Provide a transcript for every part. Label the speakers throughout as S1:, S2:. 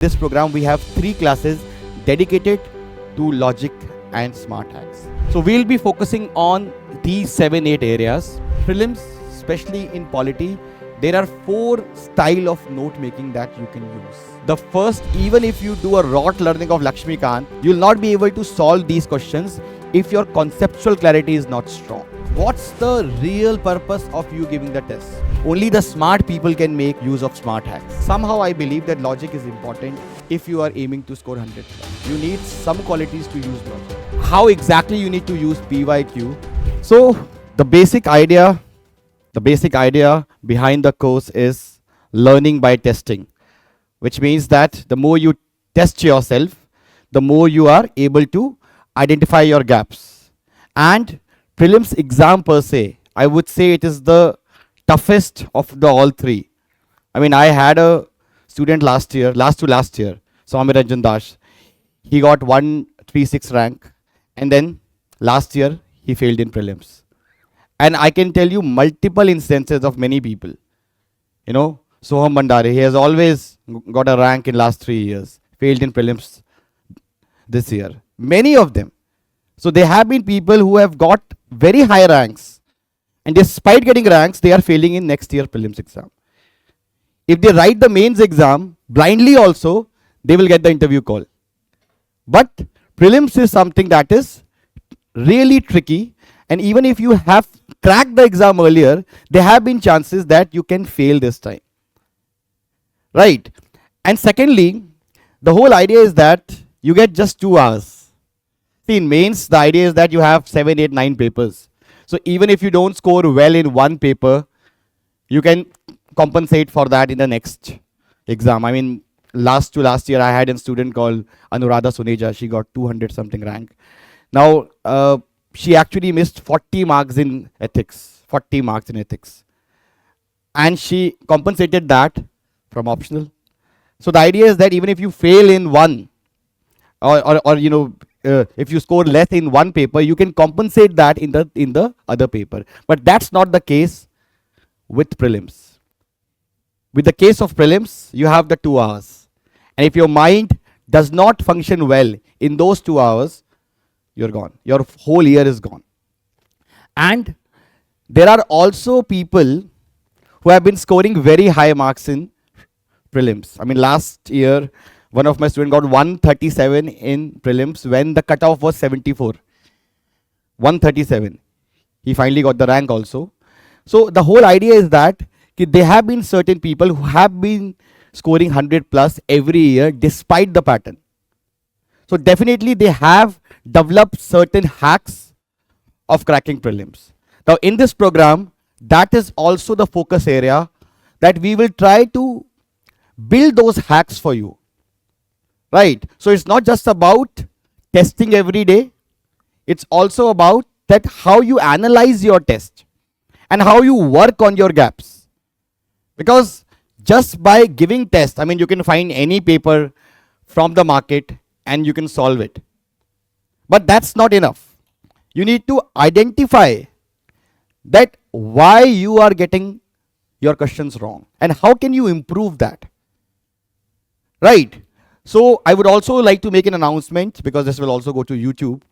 S1: This program we have 3 classes dedicated to logic and smart hacks. So we'll be focusing on these 7-8 areas. Prelims, especially in polity, there are 4 style of note making that you can use. The first, even if you do a rote learning of Lakshmikant, you'll not be able to solve these questions if your conceptual clarity is not strong. What's the real purpose of you giving the test? Only the smart people can make use of smart hacks. Somehow I believe that logic is important if you are aiming to score 100. You need some qualities to use logic. How exactly you need to use PYQ? So the basic idea behind the course is learning by testing, which means that the more you test yourself, the more you are able to identify your gaps. And prelims exam per se, I would say it is the toughest of the all 3. I mean, I had a student last year, Swami Ranjan Das. He got 136 rank, and then last year he failed in prelims. And I can tell you multiple instances of many people. You know, Soham Bandare, he has always got a rank in last 3 years, failed in prelims this year. Many of them. So there have been people who have got very high ranks, and despite getting ranks, they are failing in next year prelims exam. If they write the mains exam blindly also, they will get the interview call. But prelims is something that is really tricky, and even if you have cracked the exam earlier, there have been chances that you can fail this time. Right? And secondly, the whole idea is that you get just 2 hours. See, in mains, the idea is that you have 7, 8, 9 papers. So even if you don't score well in one paper, you can compensate for that in the next exam. I mean, last year I had a student called Anuradha Suneja. She got 200 something rank. Now, she actually missed 40 marks in ethics. And she compensated that from optional. So the idea is that even if you fail in one, or you know, if you score less in one paper, you can compensate that in the other paper. But that's not the case with prelims. With the case of prelims, you have the 2 hours. And if your mind does not function well in those 2 hours, you're gone. Your whole year is gone. And there are also people who have been scoring very high marks in prelims. I mean, last year, one of my students got 137 in prelims when the cutoff was 74. 137. He finally got the rank also. So the whole idea is that there have been certain people who have been scoring 100 plus every year despite the pattern. So definitely they have developed certain hacks of cracking prelims. Now in this program, that is also the focus area, that we will try to build those hacks for you. Right? So it's not just about testing every day. It's also about that how you analyze your test and how you work on your gaps. Because just by giving test, I mean, you can find any paper from the market and you can solve it. But that's not enough. You need to identify that why you are getting your questions wrong and how can you improve that. Right? So I would also like to make an announcement, because this will also go to YouTube,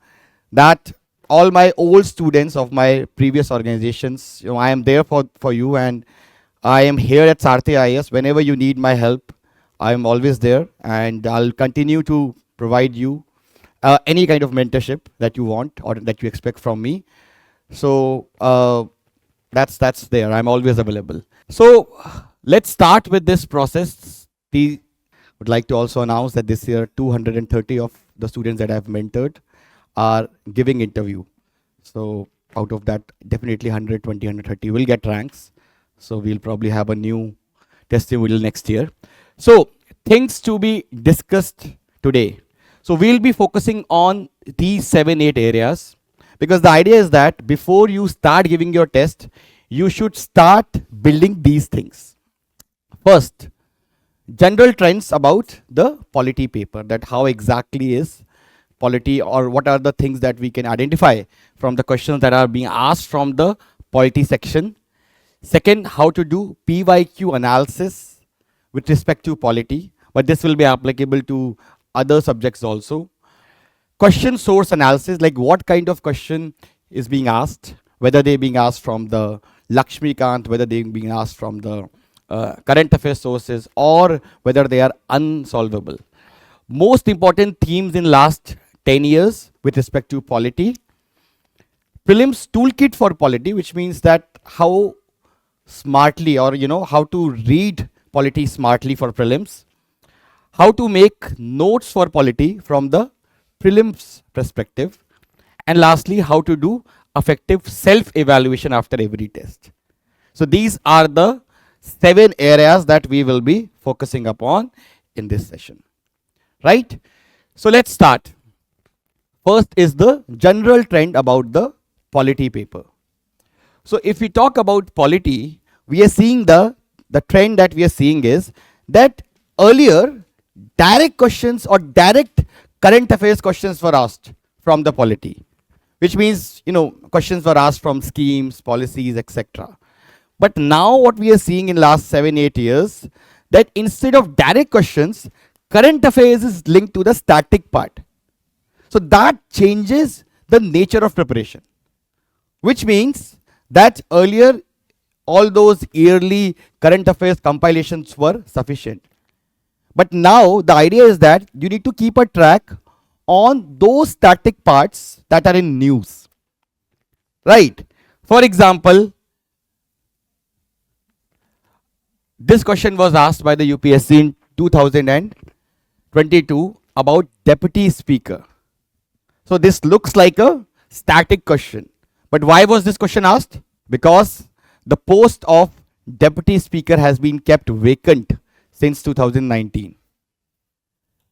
S1: that all my old students of my previous organizations, you know, I am there for you, and I am here at Sarrthi IAS. Whenever you need my help, I am always there, and I'll continue to provide you any kind of mentorship that you want or that you expect from me. So that's there. I'm always available. So let's start with this process. Would like to also announce that this year 230 of the students that I've mentored are giving interview. So out of that, definitely 120, 130 will get ranks. So we'll probably have a new testimonial next year. So things to be discussed today. So we'll be focusing on these 7-8 areas, because the idea is that before you start giving your test, you should start building these things. First, general trends about the polity paper, that how exactly is polity, or what are the things that we can identify from the questions that are being asked from the polity section. Second, how to do PYQ analysis with respect to polity. but this will be applicable to other subjects also. Question source analysis, like what kind of question is being asked, whether they're being asked from the Lakshmikant, whether they're being asked from the current affairs sources, or whether they are unsolvable. Most important themes in last 10 years with respect to polity. Prelims toolkit for polity, which means that how smartly, or how to read polity smartly for prelims, how to make notes for polity from the prelims perspective, and lastly, how to do effective self-evaluation after every test. So these are the 7 areas that we will be focusing upon in this session, right? So let's start. First is the general trend about the polity paper. So if we talk about polity, we are seeing the trend that we are seeing is that earlier direct questions or direct current affairs questions were asked from the polity, which means questions were asked from schemes, policies, etc. But now what we are seeing in last 7-8 years, that instead of direct questions, current affairs is linked to the static part. So that changes the nature of preparation, which means that earlier all those yearly current affairs compilations were sufficient. But now the idea is that you need to keep a track on those static parts that are in news, right? For example, this question was asked by the UPSC in 2022 about deputy speaker. So this looks like a static question. But why was this question asked? Because the post of deputy speaker has been kept vacant since 2019.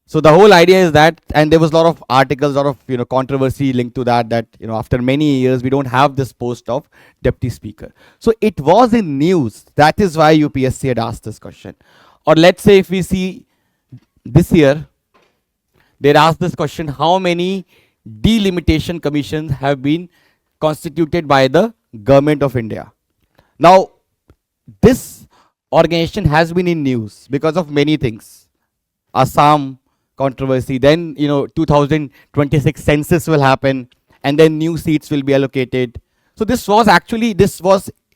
S1: So the whole idea is that, and there was a lot of articles, a lot of controversy linked to that after many years we don't have this post of deputy speaker. So it was in news. That is why UPSC had asked this question. Or let's say if we see this year, they asked this question: how many delimitation commissions have been constituted by the government of India? Now, this organization has been in news because of many things. Assam controversy, then 2026 census will happen, and then new seats will be allocated. So this was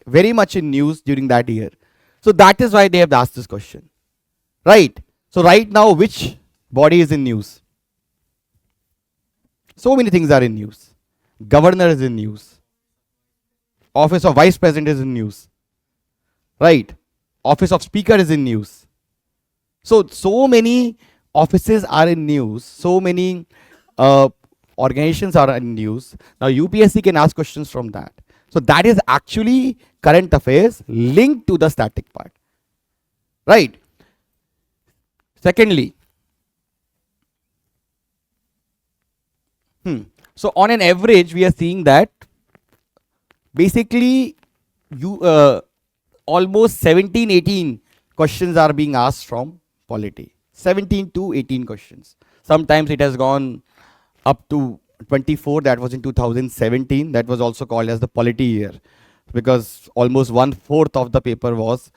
S1: very much in news during that year. So that is why they have asked this question, right? So right now, which body is in news? So many things are in news. Governor is in news. Office of Vice President is in news, right? Office of Speaker is in news. So many offices are in news. So many organizations are in news. Now UPSC can ask questions from that. So that is actually current affairs linked to the static part, right? Secondly, so on an average, we are seeing that basically almost 17-18 questions are being asked from polity. 17 to 18 questions. Sometimes it has gone up to 24. That was in 2017. That was also called as the polity year, because almost 1/4 of the paper was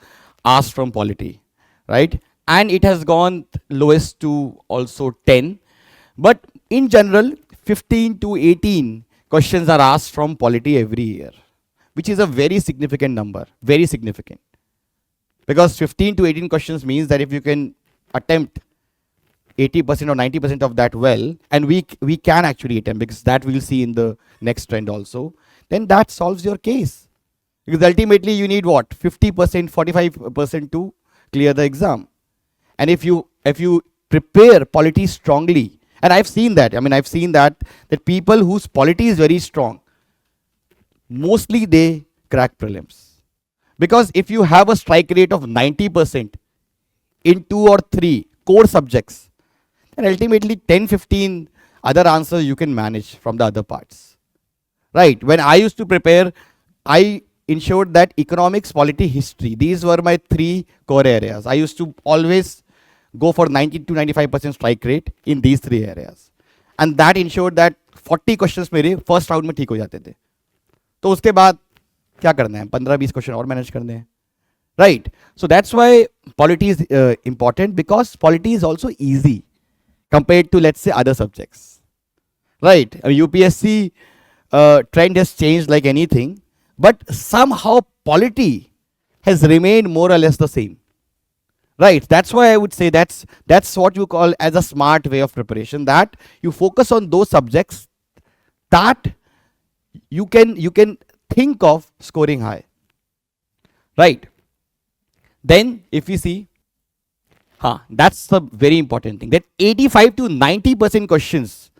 S1: asked from polity, right? And it has gone lowest to also 10. But in general, 15 to 18 questions are asked from polity every year, which is a very significant number, very significant. Because 15 to 18 questions means that if you can attempt 80% or 90% of that well, and we can actually attempt, because that we'll see in the next trend also, then that solves your case. Because ultimately you need what? 50%, 45% to clear the exam. And if you prepare polity strongly, and I've seen that, that people whose polity is very strong, mostly they crack prelims. Because if you have a strike rate of 90% in 2 or 3 core subjects, then ultimately 10-15 other answers you can manage from the other parts, right? When I used to prepare, I ensured that economics, polity, history, these were my 3 core areas. I used to always go for 90 to 95% strike rate in these 3 areas, and that ensured that 40 questions मेरे first round में ठीक हो जाते थे. तो उसके बाद क्या करना है, 15-20 क्वेश्चन और मैनेज करने हैं, right? So that's why polity is important, because polity is also easy compared to, let's say, other subjects, right? UPSC trend has changed like anything, but somehow polity has remained more or less the same, right? That's why I would say that's what you call as a smart way of preparation, that you focus on those subjects that you can think of scoring high, right? Then if we see, that's the very important thing, that 85 to 90% questions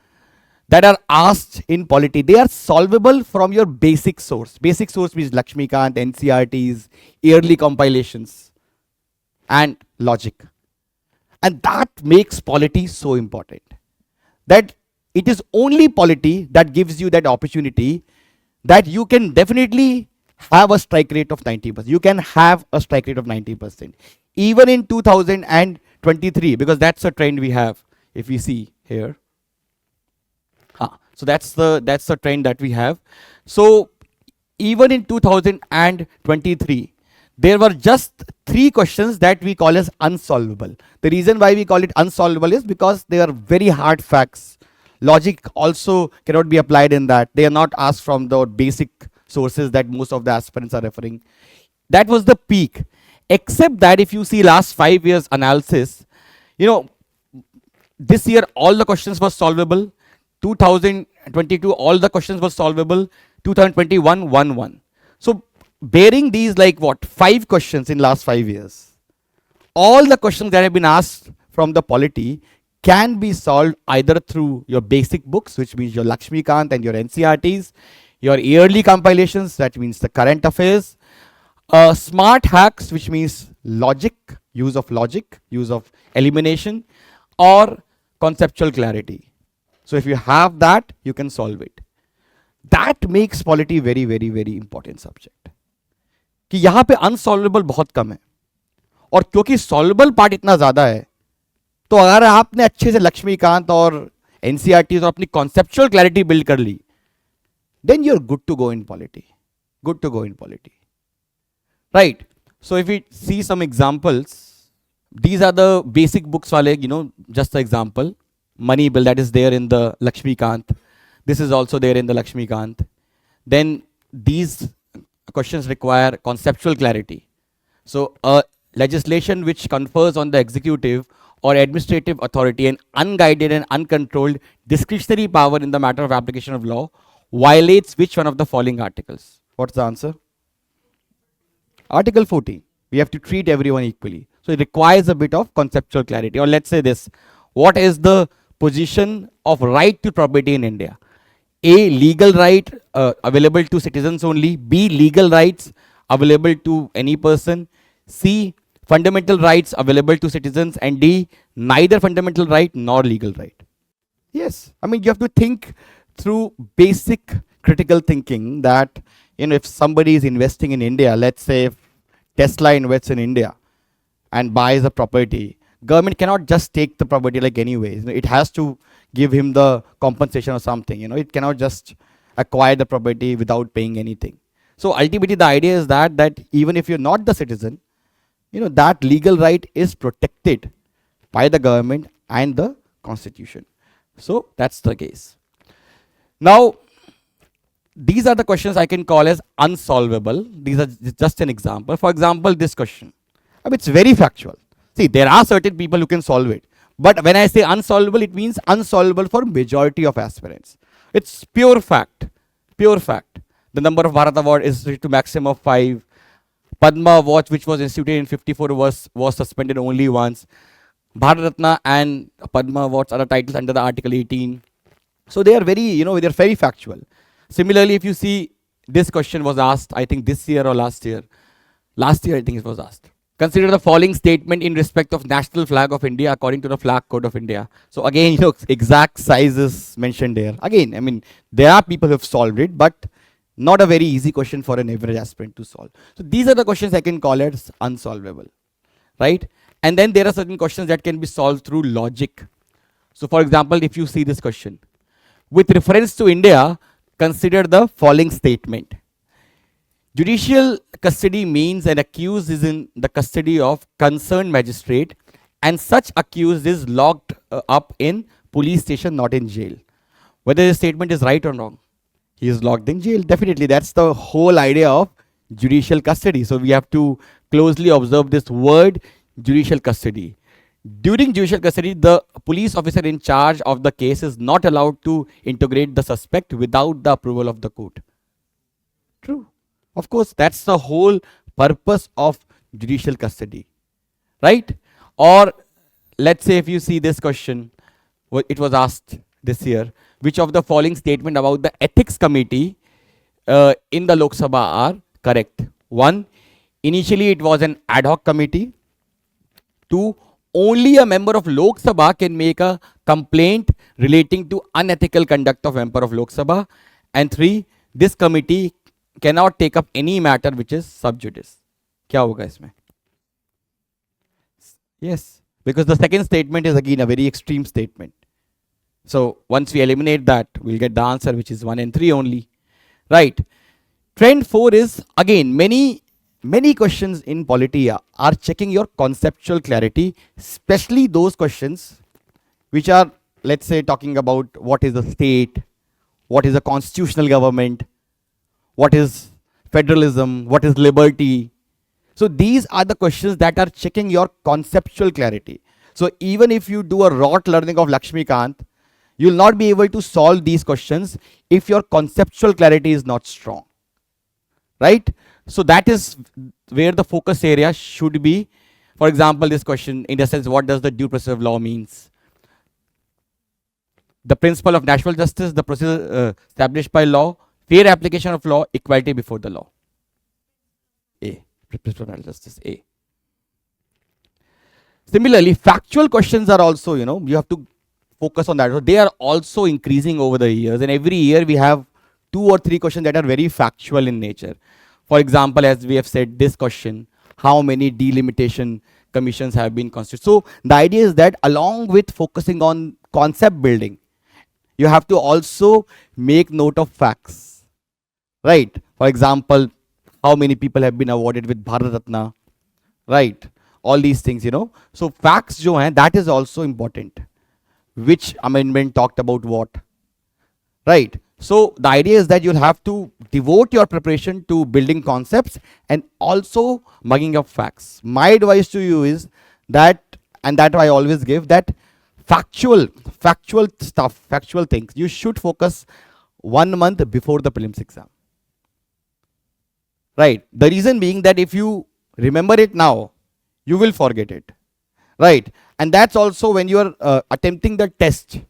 S1: that are asked in polity, they are solvable from your basic source. Basic source means Lakshmikant, NCRTs, yearly compilations, and logic. And that makes polity so important, that it is only polity that gives you that opportunity that you can definitely have a strike rate of 90%. You can have a strike rate of 90%. Even in 2023, because that's a trend we have, if we see here. So that's the trend that we have. So even in 2023, there were just 3 questions that we call as unsolvable. The reason why we call it unsolvable is because they are very hard facts. Logic also cannot be applied in that. They are not asked from the basic sources that most of the aspirants are referring. That was the peak. Except that if you see last 5 years analysis, this year all the questions were solvable. 2022 all the questions were solvable. 2021 1. So bearing these 5 questions in last 5 years, all the questions that have been asked from the polity can be solved either through your basic books, which means your Lakshmikant and your NCRTs, your yearly compilations, that means the current affairs, smart hacks, which means logic, use of elimination, or conceptual clarity. So if you have that, you can solve it. That makes polity very, very, very important subject. कि यहाँ पे unsolvable बहुत कम है, और क्योंकि solvable part इतना ज्यादा है, तो अगर आपने अच्छे से लक्ष्मीकांत और एनसीईआरटी और अपनी कॉन्सेप्चुअल क्लैरिटी बिल्ड कर ली, then you're good to go in polity. Good to go in polity. Right. So if we see some examples, these are the basic books wale, just the example. Money bill, that is there in the Lakshmikant. This is also there in the Lakshmikant. Then these questions require conceptual clarity. So legislation which confers on the executive or administrative authority an unguided and uncontrolled discretionary power in the matter of application of law violates which one of the following articles? What's the answer? Article 14. We have to treat everyone equally. So it requires a bit of conceptual clarity. Or let's say this. What is the position of right to property in India? A, legal right available to citizens only. B, legal rights available to any person. C, fundamental rights available to citizens. And D, neither fundamental right nor legal right. Yes. I mean, you have to think through basic critical thinking that, if somebody is investing in India, let's say if Tesla invests in India and buys a property, government cannot just take the property like anyways. It has to give him the compensation or something. It cannot just acquire the property without paying anything. So ultimately the idea is that even if you're not the citizen, that legal right is protected by the government and the constitution. So that's the case. Now, these are the questions I can call as unsolvable. These are just an example. For example, this question. It's very factual. See, there are certain people who can solve it. But when I say unsolvable, it means unsolvable for majority of aspirants. It's pure fact. Pure fact. The number of Bharat Award is to maximum of 5. Padma Award, which was instituted in 54, was suspended only once. Bharat Ratna and Padma Awards are the titles under the Article 18. So they are very, they're very factual. Similarly, if you see, this question was asked, I think this year or last year. Last year, I think it was asked. Consider the following statement in respect of national flag of India according to the flag code of India. So again, exact sizes mentioned there. Again, there are people who have solved it, but not a very easy question for an average aspirant to solve. So these are the questions I can call as unsolvable, right? And then there are certain questions that can be solved through logic. So for example, if you see this question, with reference to India, consider the following statement. Judicial custody means an accused is in the custody of concerned magistrate and such accused is locked up in police station, not in jail. Whether the statement is right or wrong, he is locked in jail. Definitely, that's the whole idea of judicial custody. So we have to closely observe this word judicial custody. During judicial custody, the police officer in charge of the case is not allowed to integrate the suspect without the approval of the court. True. Of course, that's the whole purpose of judicial custody, right? Or let's say if you see this question, it was asked this year, which of the following statement about the ethics committee in the Lok Sabha are correct? 1. Initially it was an ad hoc committee. 2. Only a member of Lok Sabha can make a complaint relating to unethical conduct of member of Lok Sabha. And 3. This committee cannot take up any matter which is sub judice. क्या होगा इसमें? Yes, because the second statement is again a very extreme statement. So once we eliminate that, we'll get the answer which is 1 and 3 only. Right. Trend 4 is again many questions in Polity are checking your conceptual clarity, especially those questions which are, let's say, talking about what is the state, what is a constitutional government, what is federalism, what is liberty. So these are the questions that are checking your conceptual clarity. So even if you do a rote learning of Lakshmikant, you will not be able to solve these questions if your conceptual clarity is not strong, right? So that is where the focus area should be. For example, this question, in the sense, what does the due process of law means? The principle of natural justice, the procedure established by law, fair application of law, equality before the law. A. Principle of natural justice, A. Similarly, factual questions are also, you have to focus on that. So they are also increasing over the years, and every year we have 2 or 3 questions that are very factual in nature. For example, as we have said, this question, how many delimitation commissions have been constituted? So the idea is that along with focusing on concept building, you have to also make note of facts, right? For example, how many people have been awarded with Bharat Ratna, right? All these things, So facts jo hain, that is also important. Which amendment talked about what, right? So the idea is that you'll have to devote your preparation to building concepts and also mugging up facts. My advice to you is that, and that I always give, that factual stuff, factual things, you should focus 1 month before the prelims exam, right? The reason being that if you remember it now, you will forget it, right? And that's also when you are attempting the test.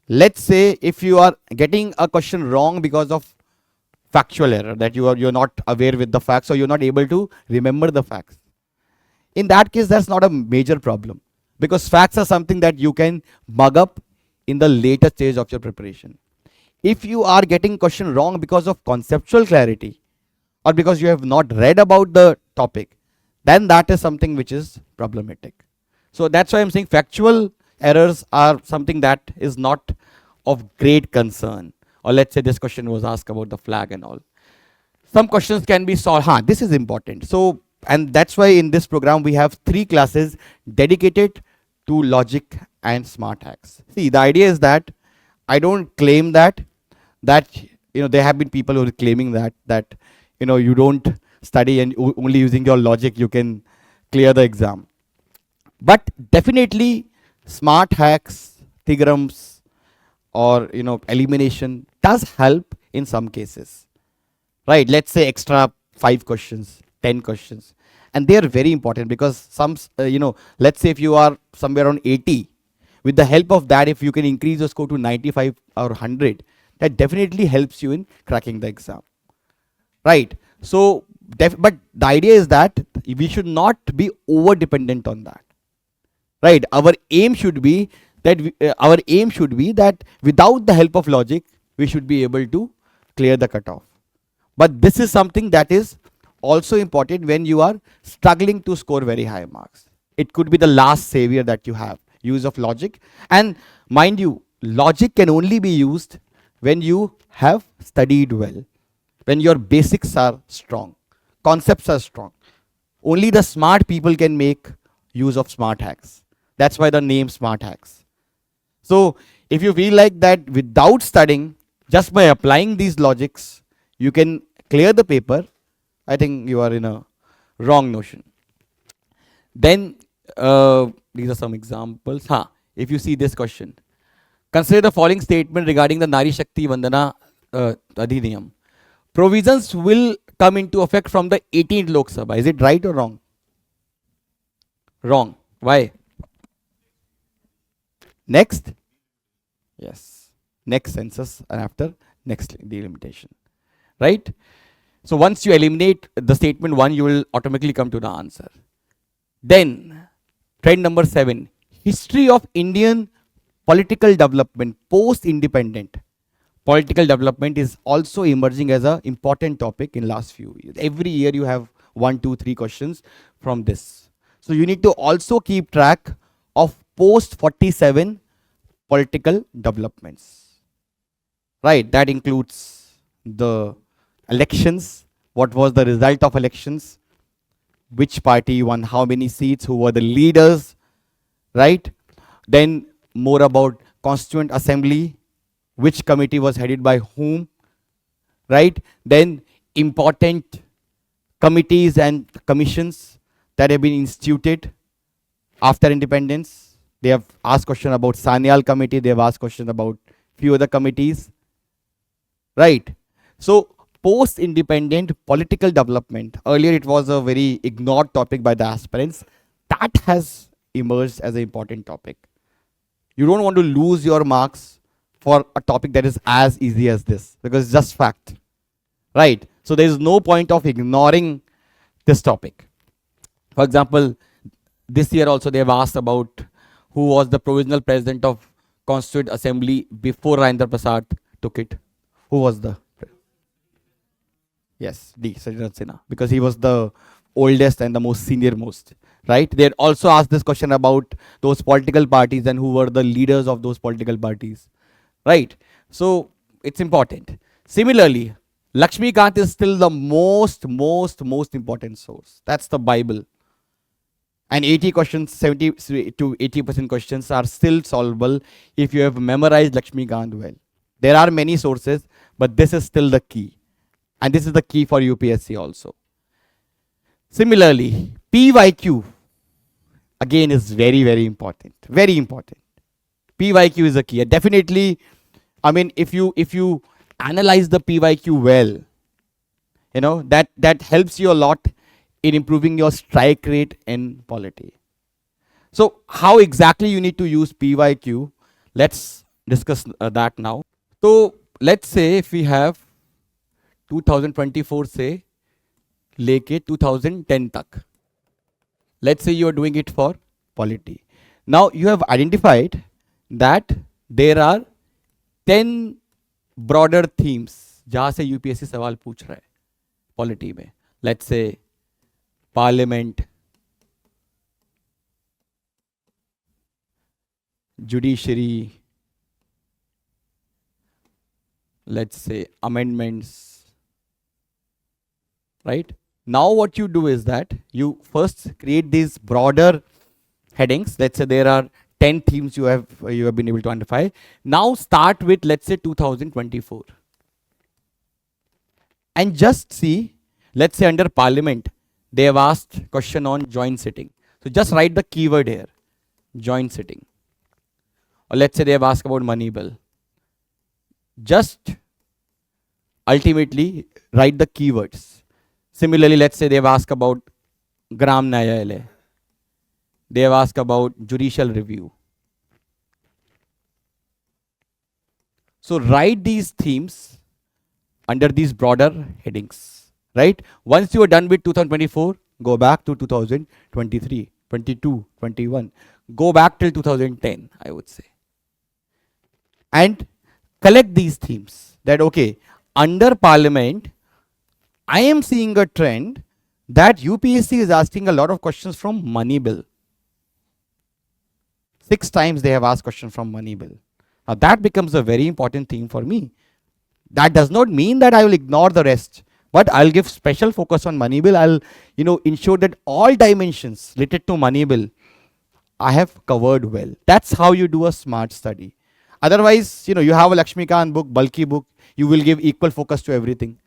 S1: Let's say if you are getting a question wrong because of factual error, that you're not aware with the facts, or you're not able to remember the facts. In that case, that's not a major problem, because facts are something that you can mug up in the later stage of your preparation. If you are getting question wrong because of conceptual clarity, or because you have not read about the topic, then that is something which is problematic. So that's why I'm saying factual errors are something that is not of great concern. Or let's say this question was asked about the flag and all. Some questions can be solved. This is important. So, and that's why in this program we have 3 classes dedicated to logic and smart hacks. See, the idea is that I don't claim that there have been people who are claiming that you don't study and only using your logic you can clear the exam. But definitely smart hacks, theorems, or elimination does help in some cases, right? Let's say extra 5 questions, 10 questions, and they are very important, because some let's say if you are somewhere around 80, with the help of that, if you can increase your score to 95 or 100, that definitely helps you in cracking the exam, right? So but the idea is that we should not be over dependent on that, right? Our aim should be that without the help of logic, we should be able to clear the cutoff. But this is something that is also important when you are struggling to score very high marks. It could be the last savior that you have, use of logic. And mind you, logic can only be used when you have studied well. when your basics are strong, concepts are strong. Only the smart people can make use of smart hacks. That's why the name smart hacks. So if you feel like that without studying, just by applying these logics, you can clear the paper, I think you are in a wrong notion. Then these are some examples. If you see this question, consider the following statement regarding the Nari Shakti Vandana Adhiniyam. Provisions will come into effect from the 18th Lok Sabha. Is it right or wrong? Wrong. Why? Next? Yes. Next census and after next delimitation. Right? So once you eliminate the statement 1, you will automatically come to the answer. Then, trend number 7. History of Indian political development post-independent. Political development is also emerging as an important topic in last few years. Every year you have 1, 2, 3 questions from this. So you need to also keep track of post 47 political developments. Right, that includes the elections, what was the result of elections, which party won how many seats, who were the leaders, right? Then more about Constituent Assembly, which committee was headed by whom, right? Then important committees and commissions that have been instituted after independence. They have asked question about Sanyal committee, they have asked question about few other committees, right? So post-independent political development, earlier it was a very ignored topic by the aspirants, that has emerged as an important topic. You don't want to lose your marks for a topic that is as easy as this, because it's just fact, right? So there is no point of ignoring this topic. For example, this year also they have asked about who was the provisional president of Constituent Assembly before Rajendra Prasad took it. Who was the? Yes, D. Sajal Singh, because he was the oldest and the most senior most, right? They had also asked this question about those political parties and who were the leaders of those political parties, right? So it's important. Similarly, Lakshmi Kant is still the most important source. That's the Bible. And 80 questions, 70 to 80% questions are still solvable if you have memorized Lakshmi Kant well. There are many sources, but this is still the key. And this is the key for UPSC also. Similarly, PYQ again is very important. Very important. PYQ is a key. Definitely, I mean, if you analyze the PYQ well, you know, that helps you a lot in improving your strike rate in polity. So how exactly you need to use PYQ? Let's discuss that now. So let's say if we have 2024 से लेके 2010 तक. Let's say you are doing it for polity. Now you have identified that there are 10 broader themes जहाँ से UPSC सवाल पूछ रहा है polity में. Let's say parliament, judiciary, let's say amendments, right? Now what you do is that you first create these broader headings. Let's say there are 10 themes you have been able to identify. Now start with, let's say, 2024. And just see, let's say under parliament, they have asked question on joint sitting. So just write the keyword here, joint sitting. Or let's say they have asked about money bill. Just ultimately write the keywords. Similarly, let's say they have asked about Gram Nyayalaya. They have asked about judicial review. So write these themes under these broader headings, right? Once you are done with 2024, go back to 2023, 22, 21. Go back till 2010, I would say. And collect these themes that, okay, under parliament, I am seeing a trend that UPSC is asking a lot of questions from money bill. 6 times they have asked questions from money bill. Now that becomes a very important theme for me. That does not mean that I will ignore the rest, but I'll give special focus on money bill. I'll, ensure that all dimensions related to money bill I have covered well. That's how you do a smart study. Otherwise, you have a Lakshmikant book, bulky book, you will give equal focus to everything.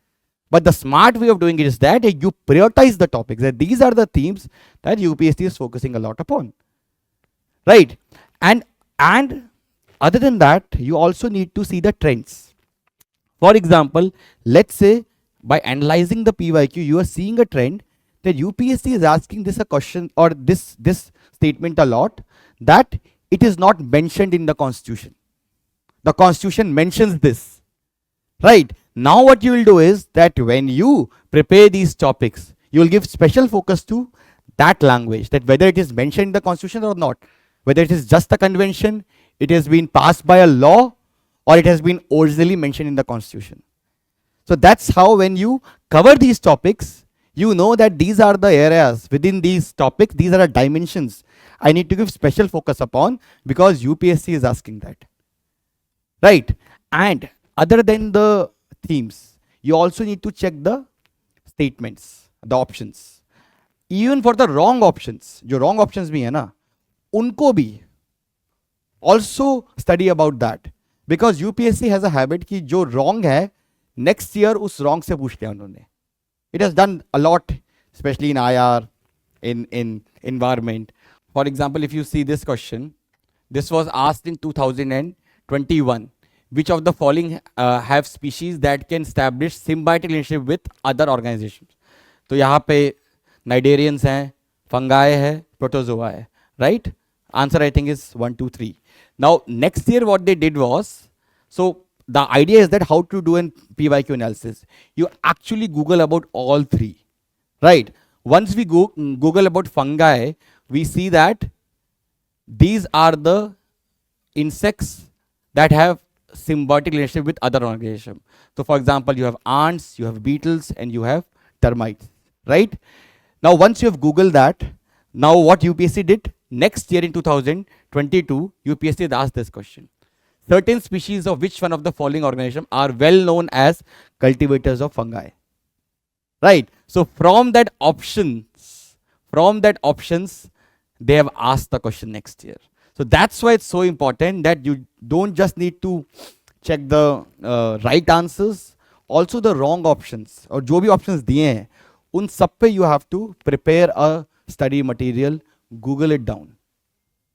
S1: But the smart way of doing it is that you prioritize the topics, that these are the themes that UPSC is focusing a lot upon. Right? And other than that, you also need to see the trends. For example, let's say by analyzing the PYQ, you are seeing a trend that UPSC is asking this a question or this statement a lot, that it is not mentioned in the constitution. The constitution mentions this. Right? Now what you will do is that when you prepare these topics, you will give special focus to that language, that whether it is mentioned in the constitution or not, whether it is just a convention, it has been passed by a law, or it has been originally mentioned in the constitution. So that's how when you cover these topics, you know that these are the areas within these topics, these are the dimensions I need to give special focus upon, because UPSC is asking that. Right? And other than the themes, you also need to check the statements, the options. Even for the wrong options, जो wrong options भी है ना, उनको भी also study about that, because UPSC has a habit कि जो wrong है next year उस wrong से पूछ लिया उन्होंने. It has done a lot, especially in IR, in environment. For example, if you see this question, this was asked in 2021. Which of the following have species that can establish symbiotic relationship with other organizations? तो यहाँ पे Cnidarians हैं, fungi है, protozoa है, right? Answer I think is 1, 2, 3. Now next year what they did was, so the idea is that how to do an PYQ analysis. You actually Google about all three, right? Once we Google about fungi, we see that these are the insects that have symbiotic relationship with other organizations. So for example, you have ants, you have beetles, and you have termites, right? Now once you have Googled that, now what UPSC did, next year in 2022, UPSC has asked this question. Certain species of which one of the following organizations are well known as cultivators of fungi? Right? So from that options, they have asked the question next year. So that's why it's so important that you don't just need to check the right answers, also the wrong options, or जो भी options दिए हैं, उन सब पे you have to prepare a study material, Google it down,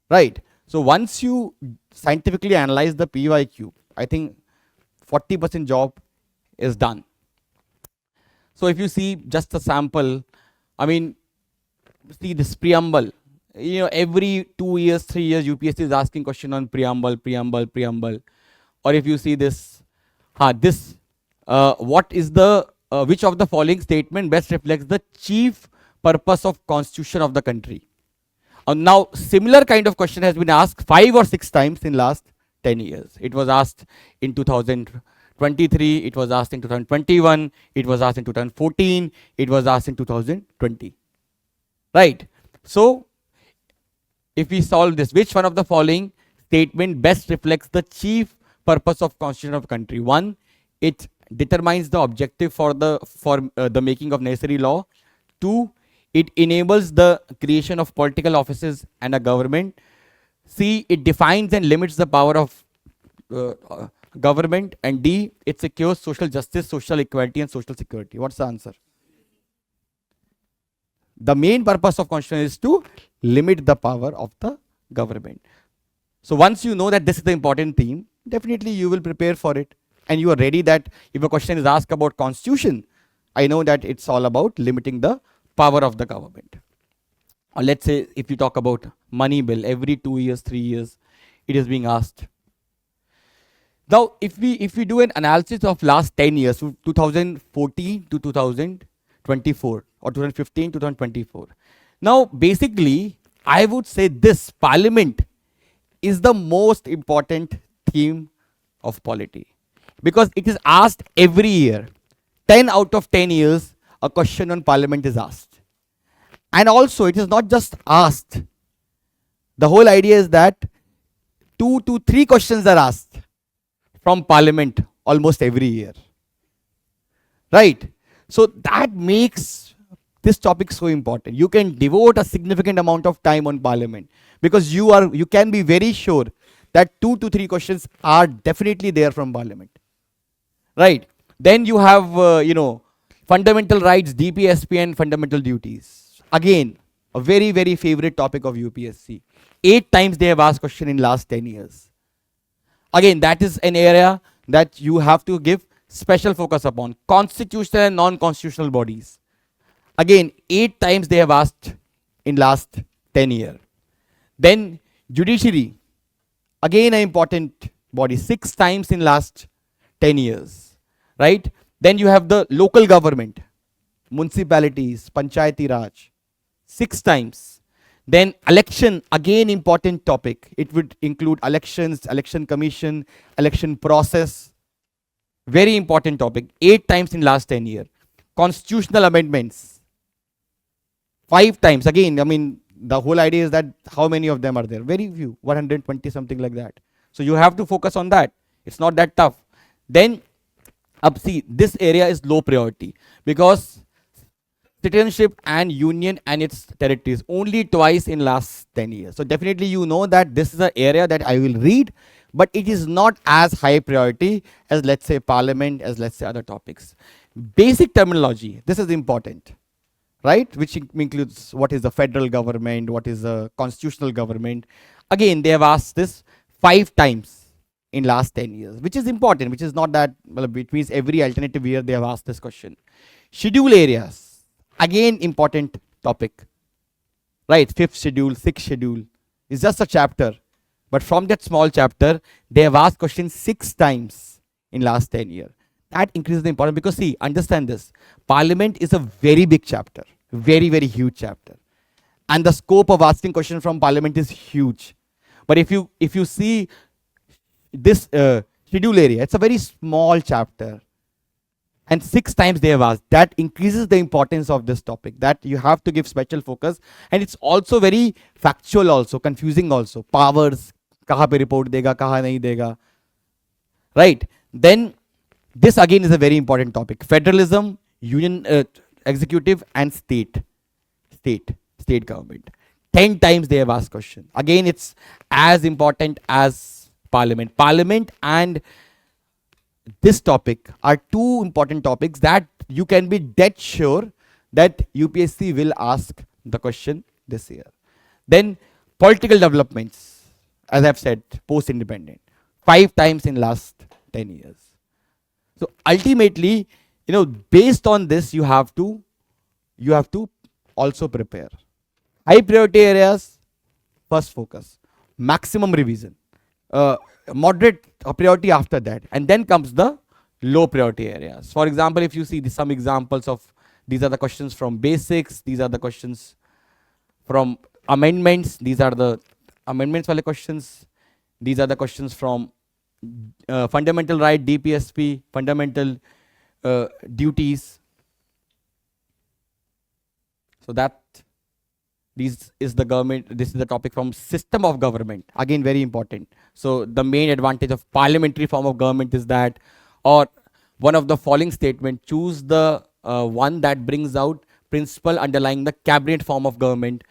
S1: right? So once you scientifically analyze the PYQ, I think 40% job is done. So if you see just a sample, I mean, see this preamble. Every 2 years, 3 years, UPSC is asking question on preamble. Or if you see this, what is the, which of the following statement best reflects the chief purpose of constitution of the country? Now, similar kind of question has been asked 5 or 6 times in last 10 years. It was asked in 2023, it was asked in 2021, it was asked in 2014, it was asked in 2020. Right? So, if we solve this, which one of the following statement best reflects the chief purpose of constitution of country? 1, it determines the objective for the making of necessary law. 2, it enables the creation of political offices and a government. C, it defines and limits the power of government. And D, it secures social justice, social equality, and social security. What's the answer? The main purpose of constitution is to limit the power of the government. So once you know that this is the important theme, definitely you will prepare for it. And you are ready that if a question is asked about constitution, I know that it's all about limiting the power of the government. Or let's say if you talk about money bill, every 2 years, 3 years, it is being asked. Now, if we do an analysis of last 10 years, 2014 to 2024, or 2015 to 2024. Now, basically, I would say this parliament is the most important theme of polity, because it is asked every year. 10 out of 10 years, a question on parliament is asked. And also, it is not just asked. The whole idea is that 2 to 3 questions are asked from parliament almost every year. Right? So that makes this topic so important. You can devote a significant amount of time on parliament because you can be very sure that 2 to 3 questions are definitely there from parliament. Right? Then you have fundamental rights, DPSP, and fundamental duties. Again, a very very favorite topic of UPSC. 8 times they have asked question in last 10 years. Again, that is an area that you have to give special focus upon. Constitutional and non-constitutional bodies. Again, 8 times they have asked in last 10 years. Then judiciary, again an important body, 6 times in last 10 years. Right? Then you have the local government, municipalities, panchayati raj, 6 times. Then election, again important topic. It would include elections, election commission, election process. Very important topic. 8 times in last 10 years. Constitutional amendments, 5 times. Again, I mean, the whole idea is that how many of them are there? Very few, 120 something like that. So you have to focus on that. It's not that tough. Then see, this area is low priority because citizenship and union and its territories only twice in last 10 years. So definitely you know that this is an area that I will read, but it is not as high priority as let's say parliament, as let's say other topics. Basic terminology, this is important, right? Which includes what is the federal government, what is the constitutional government. Again, they have asked this 5 times in last 10 years, which is important, which is not that, well, it means every alternative year they have asked this question. Schedule areas, again important topic, right? 5th schedule, 6th schedule is just a chapter, but from that small chapter they have asked questions 6 times in last 10 years. That increases the importance because see, understand this, parliament is a very big chapter, very very huge chapter, and the scope of asking questions from parliament is huge. But if you see this schedule area, it's a very small chapter, and 6 times they have asked. That increases the importance of this topic, that you have to give special focus, and it's also very factual, also confusing, also powers, kahan pe report dega, kahan nahi dega, right? Then this again is a very important topic: federalism, union, executive, and state government. 10 times they have asked question. Again, it's as important as parliament. Parliament and this topic are two important topics that you can be dead sure that UPSC will ask the question this year. Then political developments, as I've said, post-independent, 5 times in last 10 years. So ultimately, based on this, you have to also prepare. High priority areas, first focus, maximum revision, moderate priority after that, and then comes the low priority areas. For example, if you see some examples of, these are the questions from basics, these are the questions from amendments, these are the amendments wale questions, these are the questions from fundamental right, DPSP, fundamental duties. So that this is the government, this is the topic from system of government, again very important. So the main advantage of parliamentary form of government is that, or one of the following statement, choose the one that brings out principle underlying the cabinet form of government.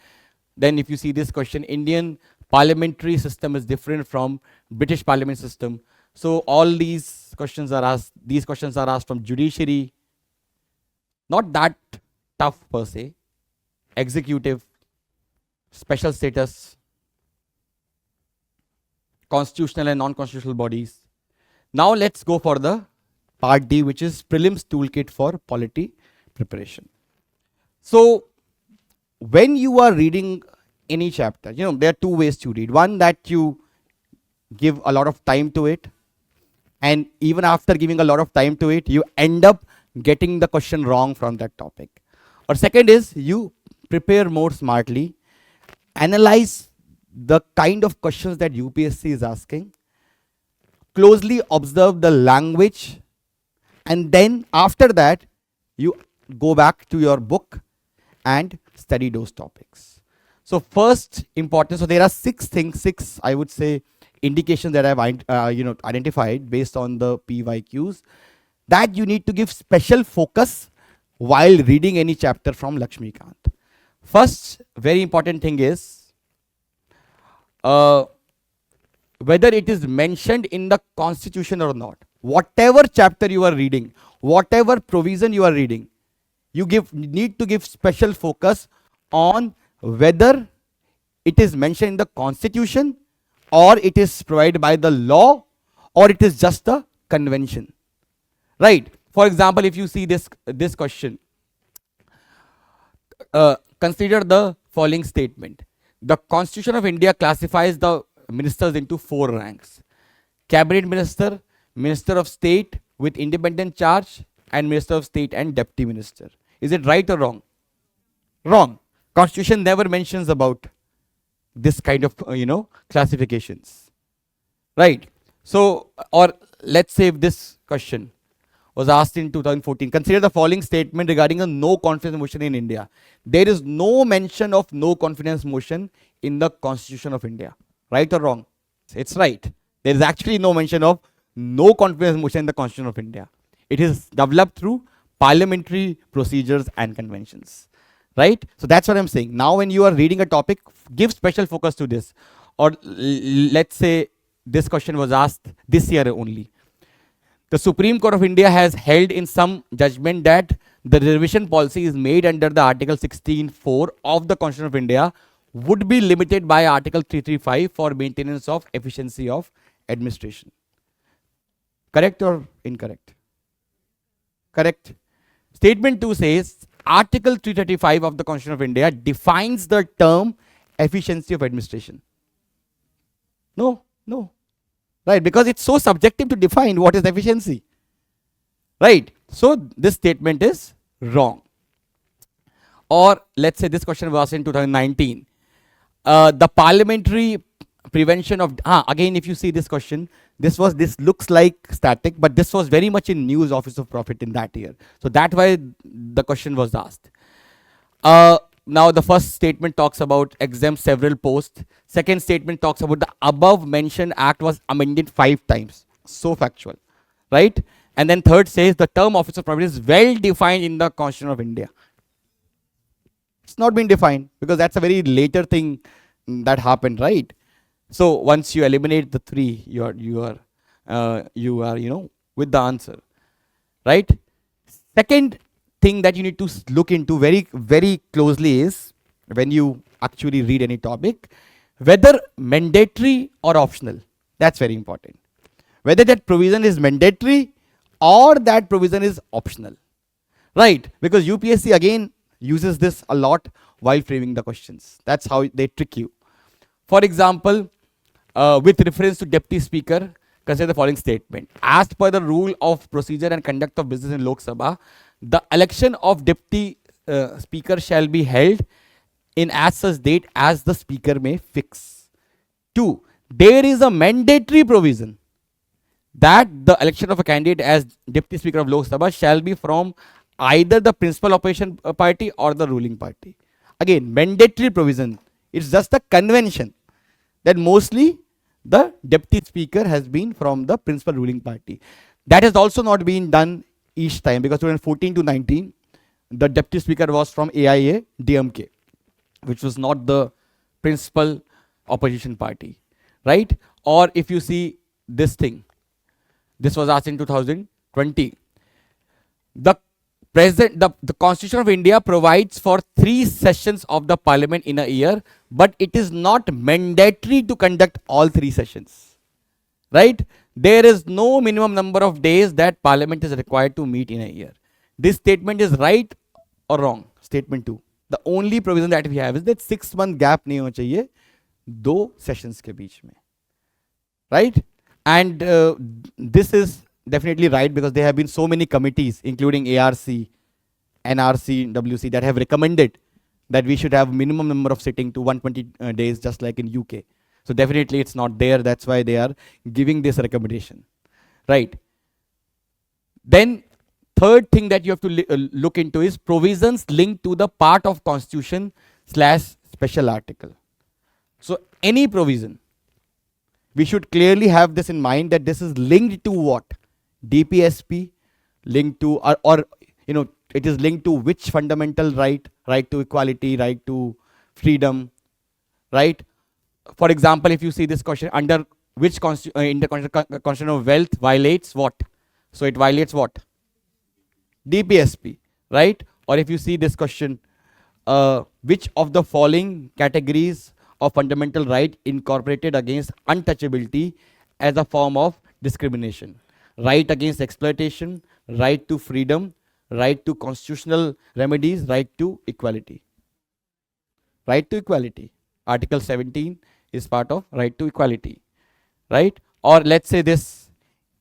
S1: Then if you see this question, Indian parliamentary system is different from British parliament system. So all these questions are asked from judiciary, not that tough per se, executive, special status, constitutional and non-constitutional bodies. Now let's go for the part D, which is prelims toolkit for polity preparation. So when you are reading any chapter, there are two ways to read. One, that you give a lot of time to it, and even after giving a lot of time to it, you end up getting the question wrong from that topic. Or second is, you prepare more smartly, analyze the kind of questions that UPSC is asking, closely observe the language, and then after that you go back to your book and study those topics. So first important, so there are 6 things, 6 I would say indications that I've identified based on the PYQs, that you need to give special focus while reading any chapter from Lakshmikant. First, very important thing is uh, whether it is mentioned in the constitution or not. Whatever chapter you are reading, whatever provision you are reading, you need to give special focus on whether it is mentioned in the constitution, or it is provided by the law, or it is just a convention. Right? For example, if you see this question, consider the following statement. The Constitution of India classifies the ministers into 4 ranks: Cabinet Minister, Minister of State with independent charge, and Minister of State and Deputy Minister. Is it right or wrong? Wrong. Constitution never mentions about this kind of classifications. Right? So, or let's say if this question was asked in 2014. Consider the following statement regarding a no confidence motion in India. There is no mention of no confidence motion in the Constitution of India. Right or wrong? It's right. There is actually no mention of no confidence motion in the Constitution of India. It is developed through parliamentary procedures and conventions. Right? So that's what I'm saying. Now when you are reading a topic, give special focus to this. Or let's say this question was asked this year only. The Supreme Court of India has held in some judgment that the reservation policy is made under the Article 16(4) of the Constitution of India would be limited by Article 335 for maintenance of efficiency of administration. Correct or incorrect? Correct. Statement 2 says Article 335 of the Constitution of India defines the term efficiency of administration. No, no. Right, because it's so subjective to define what is efficiency. Right, so this statement is wrong. Or let's say this question was asked in 2019. The parliamentary prevention of, again if you see this question, this looks like static, but this was very much in news, Office of Profit in that year. So that's why the question was asked. Now the first statement talks about exempt several posts. Second statement talks about the above mentioned act was amended 5 times. So factual, right? And then third says the term Office of Profit is well defined in the Constitution of India. It's not been defined because that's a very later thing that happened, right? So once you eliminate the 3, you are with the answer, right? Second thing that you need to look into very, very closely is when you actually read any topic, whether mandatory or optional. That's very important. Whether that provision is mandatory or that provision is optional, right? Because UPSC again uses this a lot while framing the questions. That's how they trick you. For example, with reference to Deputy Speaker, consider the following statement. As per the rule of procedure and conduct of business in Lok Sabha, the election of Deputy Speaker shall be held in as such date as the Speaker may fix. 2. There is a mandatory provision that the election of a candidate as Deputy Speaker of Lok Sabha shall be from either the principal opposition party or the ruling party. Again, mandatory provision. It's just a convention that mostly the Deputy Speaker has been from the principal ruling party. That has also not been done each time, because 2014 to 19, the Deputy Speaker was from AIA DMK, which was not the principal opposition party, right? Or if you see this thing, this was asked in 2020. The Constitution of India provides for 3 sessions of the Parliament in a year, but it is not mandatory to conduct all 3 sessions, right? There is no minimum number of days that Parliament is required to meet in a year. This statement is right or wrong? Statement 2. The only provision that we have is that 6-month gap नहीं होना चाहिए 2 sessions के बीच में, right? And this is definitely right, because there have been so many committees, including ARC, NRC, WC, that have recommended that we should have minimum number of sitting to 120 days, just like in UK. So definitely it's not there. That's why they are giving this recommendation, right? Then third thing that you have to look into is provisions linked to the part of Constitution / special article. So any provision we should clearly have this in mind that this is linked to what? DPSP, linked to, or it is linked to which fundamental right? Right to equality, right to freedom, right? For example, if you see this question, under which in the constitution of wealth violates what? So it violates what? DPSP, right? Or if you see this question, which of the following categories of fundamental right incorporated against untouchability as a form of discrimination? Right against exploitation, right to freedom, right to constitutional remedies, right to equality. Right to equality. Article 17 is part of right to equality, right? Or let's say this,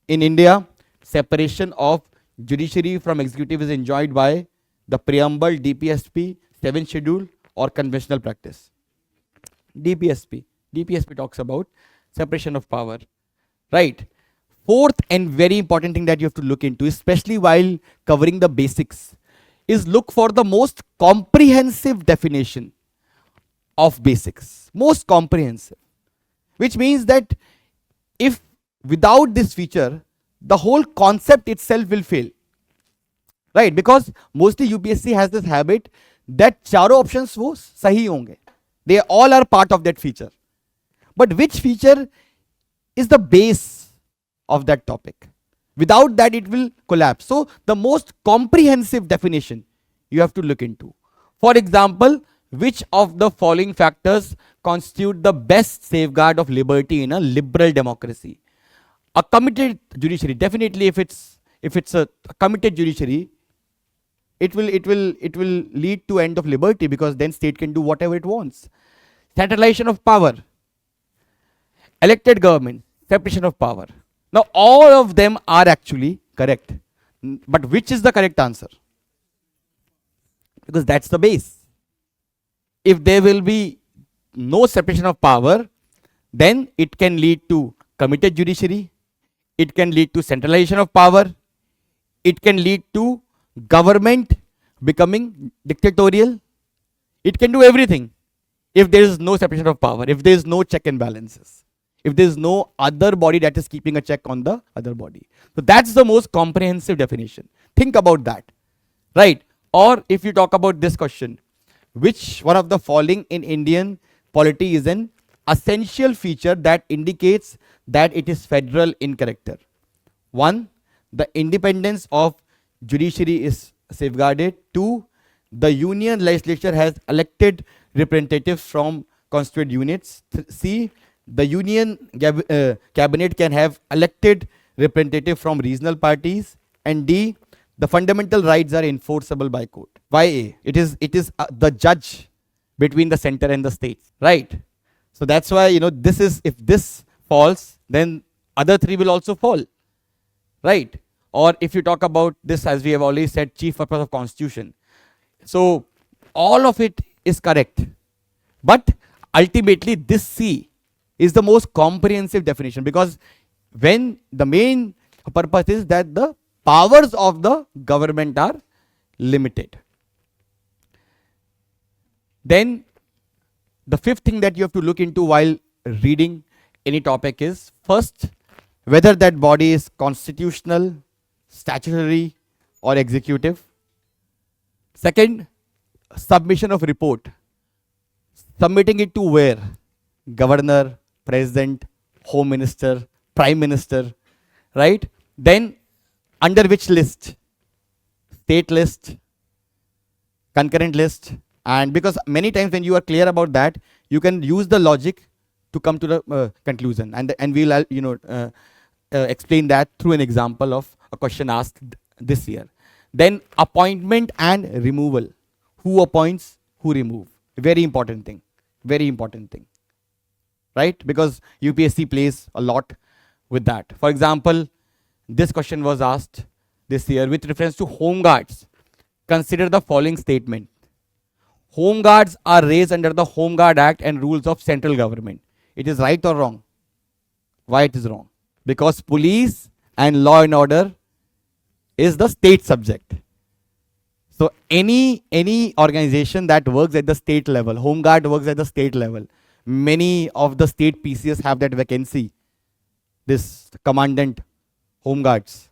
S1: in India, separation of judiciary from executive is enjoined by the preamble, DPSP, 7th schedule, or conventional practice. DPSP talks about separation of power, right? Fourth and very important thing that you have to look into, especially while covering the basics, is look for the most comprehensive definition of basics. Most comprehensive. Which means that if without this feature, the whole concept itself will fail. Right? Because mostly UPSC has this habit that charo options wo sahi honge. They all are part of that feature. But which feature is the base of that topic? Without that, it will collapse. So the most comprehensive definition you have to look into. For example, which of the following factors constitute the best safeguard of liberty in a liberal democracy? A committed judiciary, definitely if it's a committed judiciary, it will lead to end of liberty, because then state can do whatever it wants. Centralization of power, elected government, separation of power. Now all of them are actually correct, but which is the correct answer? Because that's the base. If there will be no separation of power, then it can lead to committed judiciary, it can lead to centralization of power, it can lead to government becoming dictatorial, it can do everything if there is no separation of power, if there is no check and balances, if there is no other body that is keeping a check on the other body. So that's the most comprehensive definition. Think about that, right? Or if you talk about this question, which one of the following in Indian polity is an essential feature that indicates that it is federal in character? 1. The independence of judiciary is safeguarded. 2. The union legislature has elected representatives from constituent units. C. The union cabinet can have elected representatives from regional parties. And D. The fundamental rights are enforceable by court. Why A? It is the judge between the center and the states, right? So that's why, this is, if this falls, then other three will also fall, right? Or if you talk about this, as we have already said, chief purpose of constitution. So all of it is correct, but ultimately this C is the most comprehensive definition, because when the main purpose is that the powers of the government are limited. Then the fifth thing that you have to look into while reading any topic is, first, whether that body is constitutional, statutory, or executive. Second, submission of report. Submitting it to where? Governor, president, home minister, prime minister, right? Then under which list? State list, concurrent list. And because many times when you are clear about that, you can use the logic to come to the conclusion. And we'll explain that through an example of a question asked this year. Then appointment and removal. Who appoints, who remove? Very important thing. Very important thing. Right? Because UPSC plays a lot with that. For example, this question was asked this year with reference to home guards. Consider the following statement. Home guards are raised under the Home Guard Act and rules of central government. It is right or wrong? Why it is wrong? Because police and law and order is the state subject. So any organization that works at the state level, Home Guard works at the state level. Many of the state PCS have that vacancy. this commandant, home guards,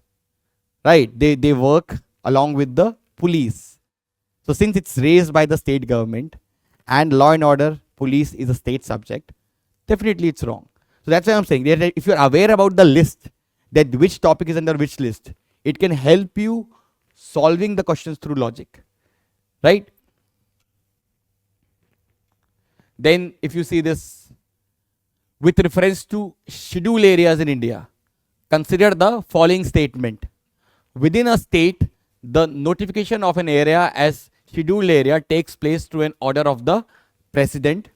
S1: right? They work along with the police. So since it's raised by the state government and law and order, police is a state subject, definitely it's wrong. So that's why I'm saying that if you're aware about the list, that which topic is under which list, it can help you solving the questions through logic, right? Then if you see this, with reference to schedule areas in India, consider the following statement. Within a state, the notification of an area as scheduled area takes place through an order of the president.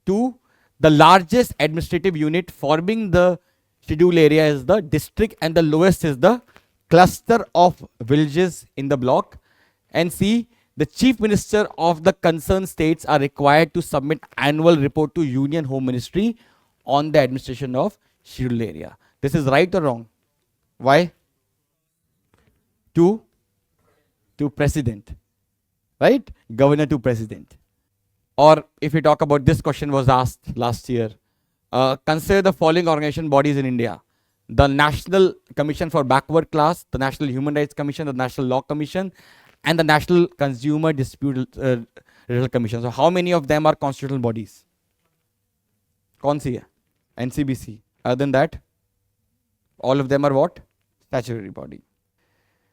S1: 2. The largest administrative unit forming the scheduled area is the district and the lowest is the cluster of villages in the block. And C. The chief minister of the concerned states are required to submit annual report to Union Home Ministry on the administration of scheduled area. This is right or wrong? Why? To president, right? Governor to president. Or if we talk about this question was asked last year, consider the following organization bodies in India: the National Commission for Backward Class, the National Human Rights Commission, the National Law Commission, and the National Consumer Dispute Resolution Commission. So how many of them are constitutional bodies? कौन सी है? NCBC. Other than that, all of them are what? Statutory body.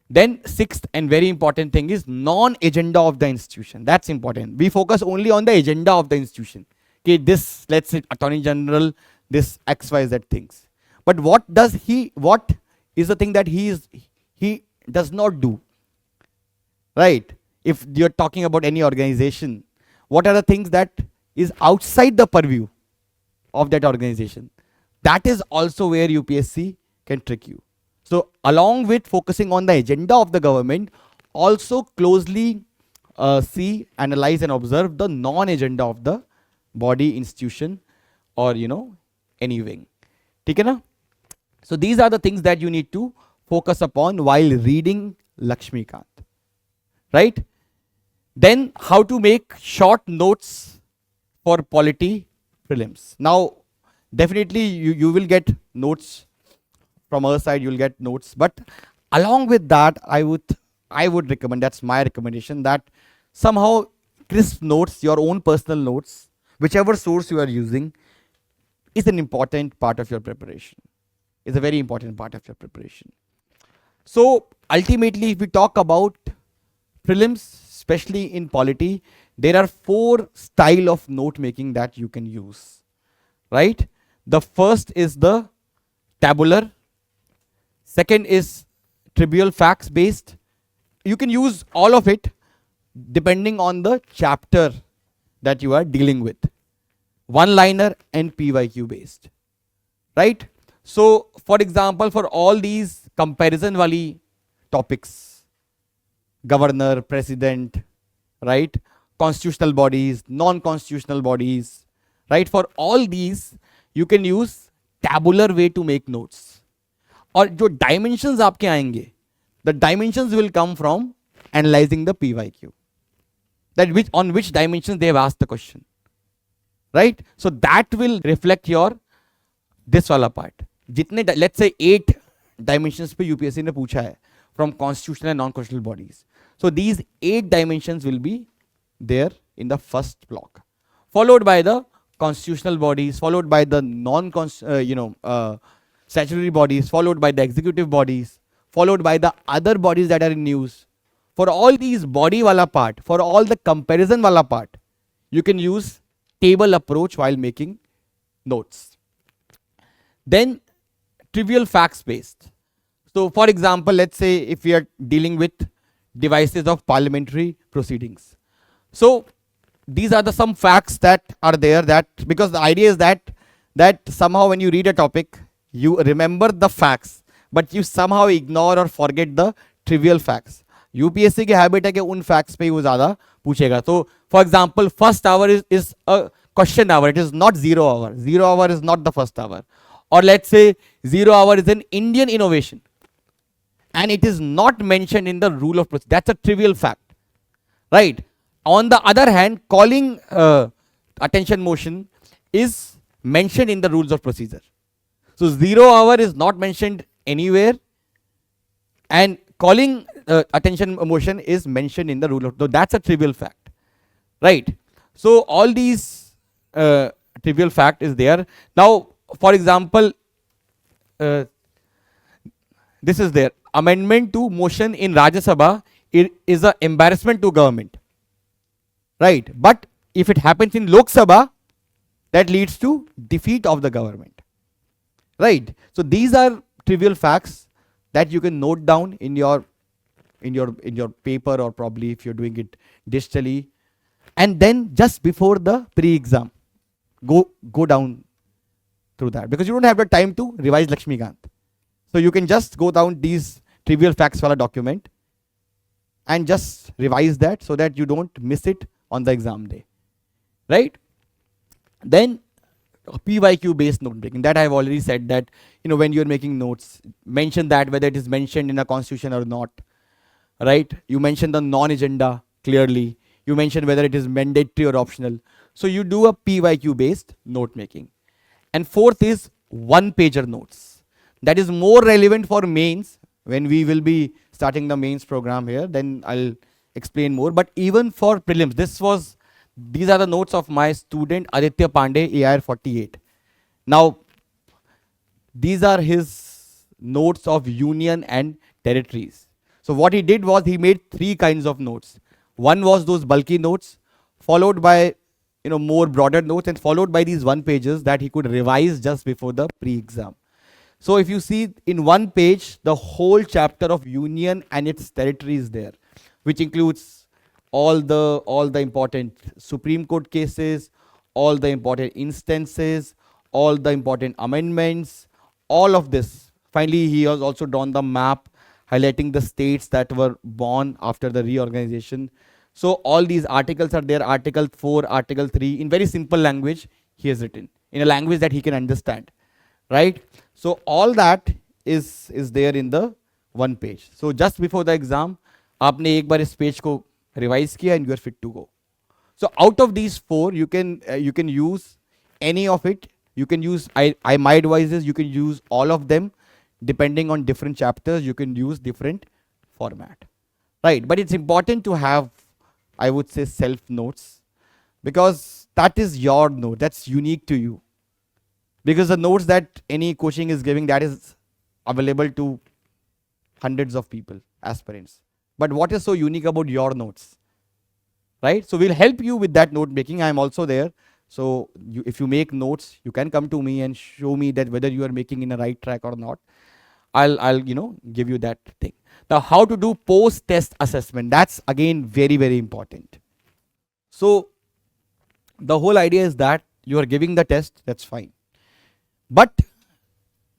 S1: Then sixth and very important thing is non-agenda of the institution. That's important. We focus only on the agenda of the institution. Okay, this, let's say Attorney General, this XYZ things. But what is the thing that he does not do? Right? If you're talking about any organization, what are the things that is outside the purview of that organization? That is also where UPSC can trick you. So along with focusing on the agenda of the government, also closely see, analyze and observe the non-agenda of the body, institution, or any wing. ठीक है ना? So these are the things that you need to focus upon while reading Lakshmikant. Right? Then how to make short notes for Polity Prelims. Now definitely you will get notes from our side, you'll get notes, but along with that I would recommend, that's my recommendation, that somehow crisp notes, your own personal notes, whichever source you are using, is an important part of your preparation. Is a very important part of your preparation. So ultimately, if we talk about prelims, especially in polity, there are 4 style of note making that you can use, right? The first is the tabular. Second is trivial facts based. You can use all of it depending on the chapter that you are dealing with. One-liner and PYQ based, right? So for example, for all these comparison wali topics, governor, president, right? Constitutional bodies, non-constitutional bodies, right? For all these, you can use tabular way to make notes. और जो dimensions आपके आएंगे, the dimensions will come from analyzing the PYQ. That on which dimensions they have asked the question, right? So that will reflect your this वाला part. जितने let's say 8 dimensions पे UPSC ने पूछा है from constitutional and non-constitutional bodies. So these 8 dimensions will be there in the first block, followed by the constitutional bodies, followed by the statutory bodies, followed by the executive bodies, followed by the other bodies that are in news. For all these body wala part, for all the comparison wala part, you can use table approach while making notes. Then trivial facts based. So for example, let's say if we are dealing with devices of parliamentary proceedings. So these are the some facts that are there, that because the idea is that somehow when you read a topic, you remember the facts, but you somehow ignore or forget the trivial facts. UPSC की habit है कि उन facts पे ही वो ज़्यादा पूछेगा. So for example, first hour is a question hour. It is not 0 hour. 0 hour is not the first hour. Or let's say 0 hour is an Indian innovation, and it is not mentioned in the rule of procedure. That's a trivial fact, right? On the other hand, calling attention motion is mentioned in the rules of procedure. So 0 hour is not mentioned anywhere, and calling attention motion is mentioned in the rule of. So that's a trivial fact, right? So all these trivial fact is there. Now, for example, uh, this is there. Amendment to motion in Rajya Sabha is an embarrassment to government, right? But if it happens in Lok Sabha, that leads to defeat of the government, right? So these are trivial facts that you can note down in your paper, or probably if you're doing it digitally, and then just before the pre-exam, go down through that, because you don't have the time to revise Lakshmikant. So you can just go down these trivial facts wala document and just revise that so that you don't miss it on the exam day, right? Then PYQ based note making, that I've already said that, when you're making notes, mention that whether it is mentioned in a constitution or not, right? You mention the non-agenda clearly. You mention whether it is mandatory or optional. So you do a PYQ based note making. And fourth is one pager notes. That is more relevant for mains. When we will be starting the mains program here, then I'll explain more. But even for prelims, these are the notes of my student Aditya Pandey, AIR 48. Now, these are his notes of union and territories. So what he did was he made 3 kinds of notes. One was those bulky notes, followed by more broader notes, and followed by these one pages that he could revise just before the pre-exam. So if you see in one page, the whole chapter of union and its territory is there, which includes all the important Supreme Court cases, all the important instances, all the important amendments, all of this. Finally, he has also drawn the map highlighting the states that were born after the reorganization. So all these articles are there, Article 4, Article 3, in very simple language he has written, in a language that he can understand, right? So all that is there in the one page. So just before the exam, आपने एक बार इस page को revise किया and you are fit to go. So out of these 4, you can use any of it. You can use, my advice is you can use all of them. Depending on different chapters, you can use different format, right? But it's important to have, I would say, self notes, because that is your note, that's unique to you. Because the notes that any coaching is giving, that is available to hundreds of people, aspirants. But what is so unique about your notes, right? So we'll help you with that note making. I'm also there. So if you make notes, you can come to me and show me that whether you are making in a right track or not. I'll give you that thing. Now, how to do post-test assessment? That's again very, very important. So the whole idea is that you are giving the test, that's fine. But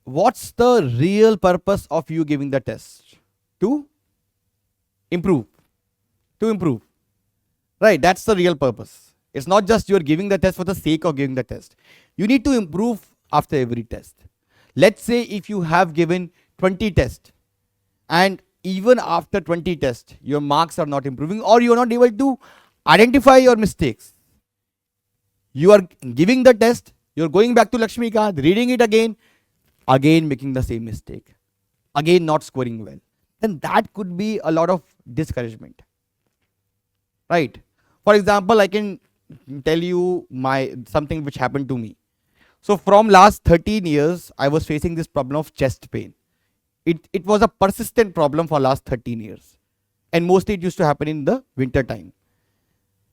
S1: what's the real purpose of you giving the test? To improve. To improve. Right, that's the real purpose. It's not just you're giving the test for the sake of giving the test. You need to improve after every test. Let's say if you have given 20 tests, and even after 20 tests, your marks are not improving, or you are not able to identify your mistakes. You are giving the test, you're going back to Lakshmikant, reading it again making the same mistake, again not scoring well. Then that could be a lot of discouragement, right? For example, I can tell you something which happened to me. So from last 13 years, I was facing this problem of chest pain. It was a persistent problem for last 13 years. And mostly it used to happen in the winter time.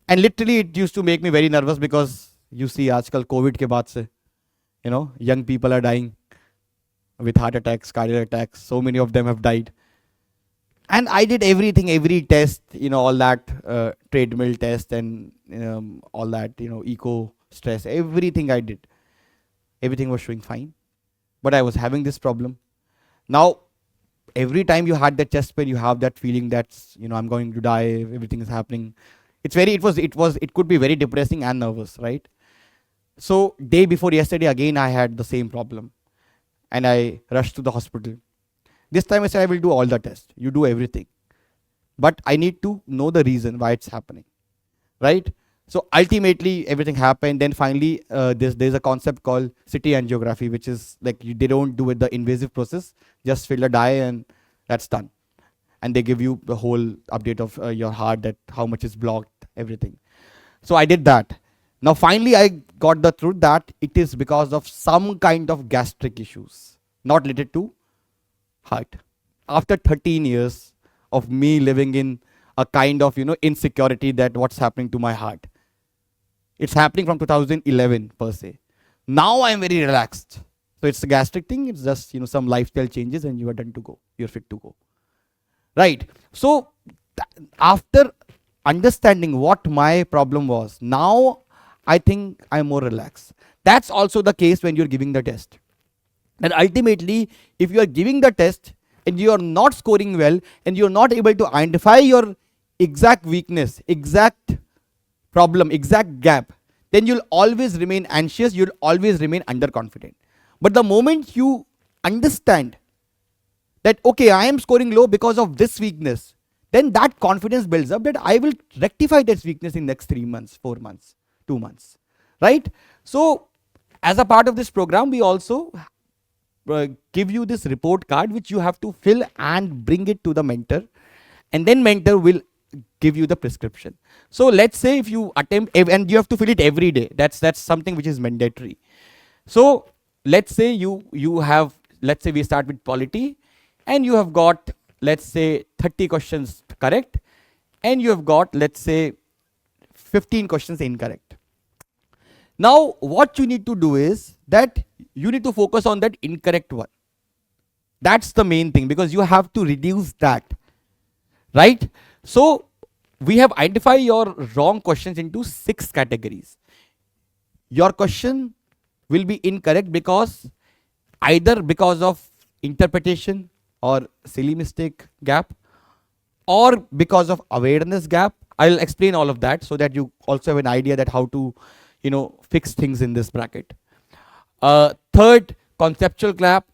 S1: And literally it used to make me very nervous, because you see, aajkal COVID ke baad se, young people are dying with heart attacks, cardiac attacks. So many of them have died. And I did everything, every test, all that treadmill test and all that, eco stress, everything I did. Everything was showing fine, but I was having this problem. Now, every time you had that chest pain, you have that feeling that I'm going to die. Everything is happening. It could be very depressing and nervous, right? So day before yesterday, again I had the same problem, and I rushed to the hospital. This time I said I will do all the tests. You do everything, but I need to know the reason why it's happening, right? So ultimately everything happened. Then finally there's a concept called city angiography, which is like they don't do it the invasive process, just fill a dye and that's done. And they give you the whole update of your heart, that how much is blocked, everything. So I did that. Now finally I got the truth that it is because of some kind of gastric issues, not related to heart. After 13 years of me living in a kind of insecurity that what's happening to my heart. It's happening from 2011 per se. Now I am very relaxed. So it's a gastric thing. It's just some lifestyle changes and you are done to go. You're fit to go. Right. So after understanding what my problem was, now I think I'm more relaxed. That's also the case when you're giving the test. And ultimately, if you are giving the test and you are not scoring well and you're not able to identify your exact weakness, exact problem, exact gap, then you'll always remain anxious, you'll always remain underconfident. But the moment you understand that, okay, I am scoring low because of this weakness, then that confidence builds up that I will rectify this weakness in next 3 months, 4 months, 2 months, right? So as a part of this program, we also give you this report card which you have to fill and bring it to the mentor, and then mentor will give you the prescription. So let's say if you attempt, and you have to fill it every day, that's something which is mandatory. So let's say you have, let's say we start with polity, and you have got, let's say 30 questions correct, and you have got, let's say 15 questions incorrect. Now what you need to do is that you need to focus on that incorrect one. That's the main thing, because you have to reduce that, right? So we have identified your wrong questions into 6 categories. Your question will be incorrect because either because of interpretation or silly mistake gap, or because of awareness gap. I'll explain all of that so that you also have an idea that how to fix things in this bracket. Third, conceptual gap.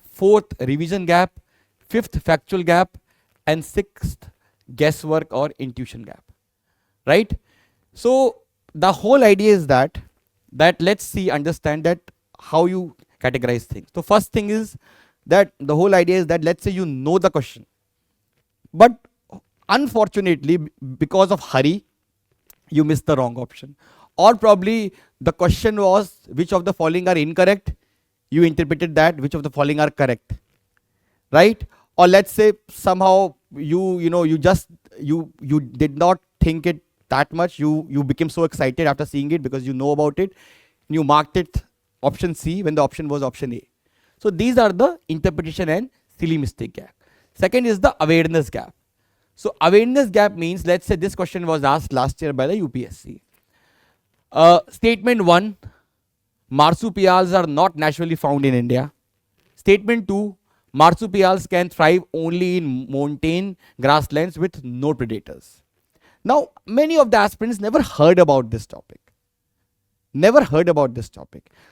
S1: Fourth, revision gap. Fifth, factual gap. And sixth, guesswork or intuition gap, right? So the whole idea is that let's understand that how you categorize things. So first thing is that the whole idea is that let's say you know the question, but unfortunately because of hurry you missed the wrong option, or probably the question was which of the following are incorrect, you interpreted that which of the following are correct, right? Or let's say somehow you did not think it that much, you became so excited after seeing it because you know about it, you marked it option C when the option was option A. So these are the interpretation and silly mistake gap. Second is the awareness gap. So awareness gap means, let's say this question was asked last year by the UPSC. Statement 1, marsupials are not naturally found in India. Statement 2, marsupials can thrive only in montane grasslands with no predators. Now, many of the aspirants never heard about this topic.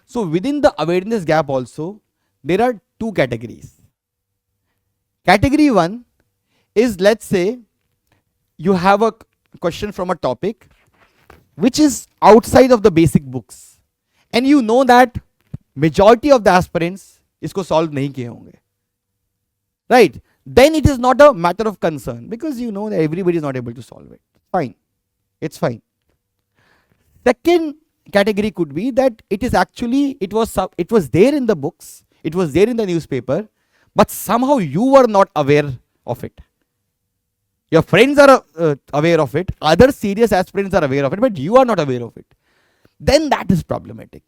S1: So within the awareness gap also, there are 2 categories. Category 1 is, let's say you have a question from a topic which is outside of the basic books, and you know that majority of the aspirants isko solve nahi kiye honge, right? Then it is not a matter of concern because you know that everybody is not able to solve it. Fine, it's fine. Second category could be that it is actually, it was there in the books, it was there in the newspaper, but somehow you were not aware of it. Your friends are aware of it, other serious aspirants are aware of it, but you are not aware of it. Then that is problematic,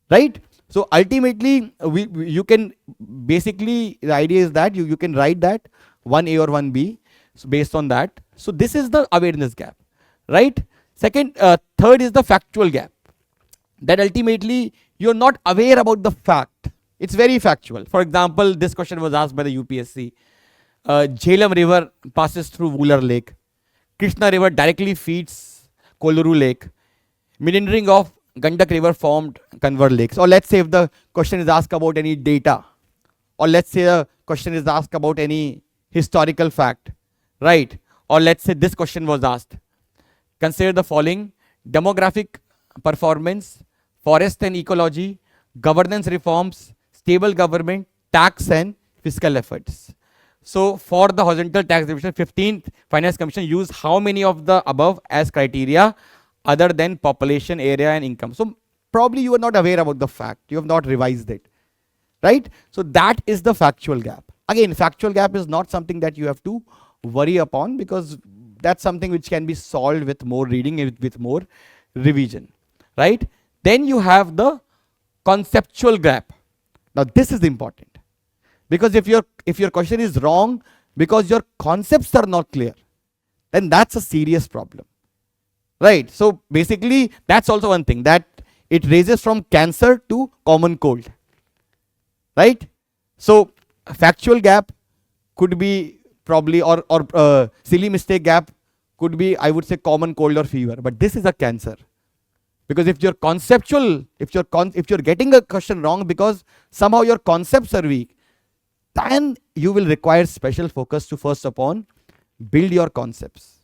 S1: right? So ultimately you can basically, the idea is that you can write that 1A or 1B based on that. So this is the awareness gap, right? Third is the factual gap, that ultimately you're not aware about the fact. It's very factual. For example, this question was asked by the UPSC. Jhelum river passes through Wooler Lake. Krishna river directly feeds Koluru Lake. Meandering of Gandak river formed Kanwar lakes. Or let's say if the question is asked about any data, or let's say the question is asked about any historical fact, right? Or let's say this question was asked. Consider the following: demographic performance, forest and ecology, governance reforms, stable government, tax and fiscal efforts. So for the horizontal tax division, 15th Finance Commission use how many of the above as criteria other than population, area and income? So probably you are not aware about the fact. You have not revised it. Right? So that is the factual gap. Again, factual gap is not something that you have to worry upon, because that's something which can be solved with more reading, with more revision. Right? Then you have the conceptual gap. Now this is important, because if your question is wrong because your concepts are not clear, then that's a serious problem. Right? So basically that's also one thing, that it raises from cancer to common cold. Right? So factual gap could be probably, or silly mistake gap could be, I would say, common cold or fever, but this is a cancer. Because if you're conceptual, if you're getting a question wrong because somehow your concepts are weak, then you will require special focus to first upon build your concepts.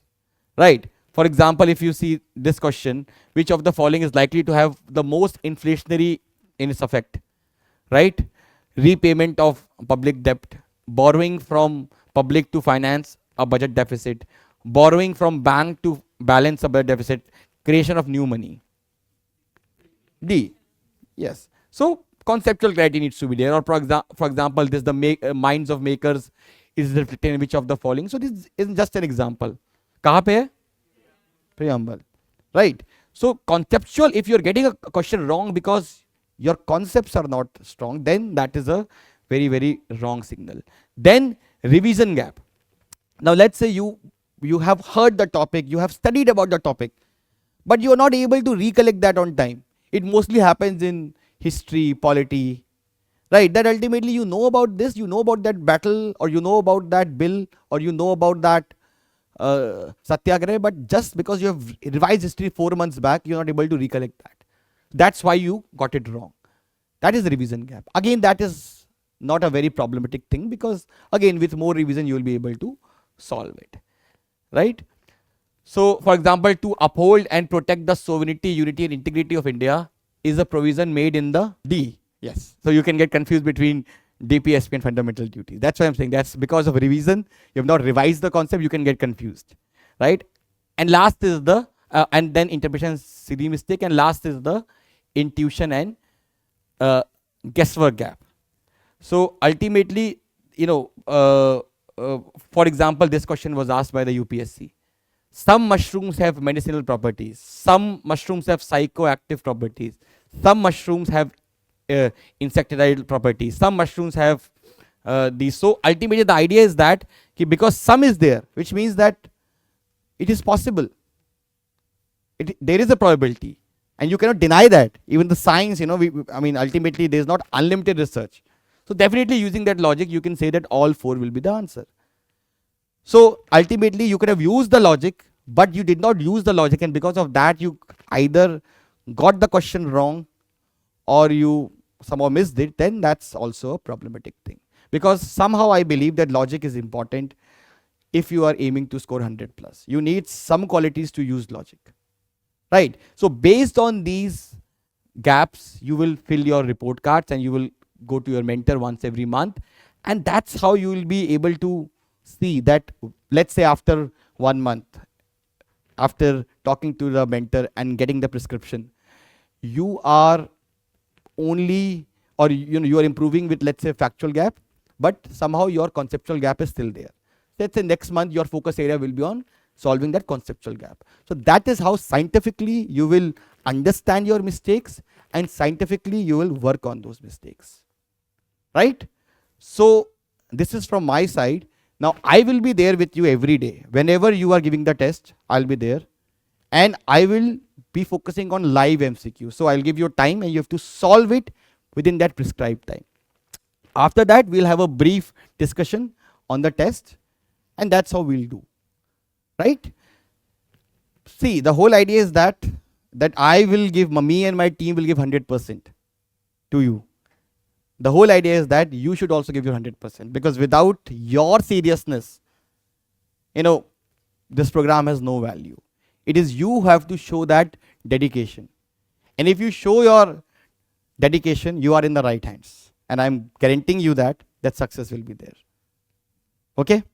S1: Right? For example, if you see this question, which of the following is likely to have the most inflationary in its effect? Right? Repayment of public debt, borrowing from public to finance a budget deficit, borrowing from bank to balance a budget deficit, creation of new money. D. Yes. So conceptual clarity needs to be there. Or for example, this the minds of makers is reflected in which of the following. So this is just an example. Kahan pe hai? Preamble. Right? So conceptual, if you're getting a question wrong because your concepts are not strong, then that is a very, very wrong signal. Then revision gap. Now let's say you have heard the topic, you have studied about the topic, but you are not able to recollect that on time. It mostly happens in history, polity, right? That ultimately you know about this, you know about that battle, or you know about that bill, or you know about that satyagraha, but just because you have revised history 4 months back, you're not able to recollect that. That's why you got it wrong. That is the revision gap. Again, that is not a very problematic thing, because again, with more revision, you will be able to solve it. Right? So, for example, to uphold and protect the sovereignty, unity and integrity of India is a provision made in the D. Yes. So you can get confused between DPSP and fundamental duties. That's why I'm saying that's because of revision. You have not revised the concept, you can get confused. Right? And last is the, and then interpretation silly mistake, and last is the intuition and guesswork gap. So ultimately, for example, this question was asked by the UPSC. Some mushrooms have medicinal properties. Some mushrooms have psychoactive properties. Some mushrooms have insecticidal properties. Some mushrooms have these. So ultimately the idea is that because some is there, which means that it is possible. There is a probability. And you cannot deny that. Even the science, ultimately there is not unlimited research. So definitely using that logic, you can say that all 4 will be the answer. So ultimately you could have used the logic, but you did not use the logic, and because of that you either got the question wrong or you somehow missed it. Then that's also a problematic thing, because somehow I believe that logic is important. If you are aiming to score 100 plus, you need some qualities to use logic. Right? So based on these gaps, you will fill your report cards and you will go to your mentor once every month, and that's how you will be able to see that, let's say after 1 month, after talking to the mentor and getting the prescription, you are only, or you are improving with, let's say, factual gap, but somehow your conceptual gap is still there. Let's say next month your focus area will be on solving that conceptual gap. So that is how scientifically you will understand your mistakes, and scientifically you will work on those mistakes. Right? So this is from my side. Now I will be there with you every day. Whenever you are giving the test, I'll be there, and I will be focusing on live MCQ. So I'll give you time and you have to solve it within that prescribed time. After that, we'll have a brief discussion on the test, and that's how we'll do. Right? See, the whole idea is that I will give, me and my team will give 100% to you. The whole idea is that you should also give your 100%, because without your seriousness, this program has no value. It is you who have to show that dedication. And if you show your dedication, you are in the right hands. And I'm guaranteeing you that success will be there. Okay?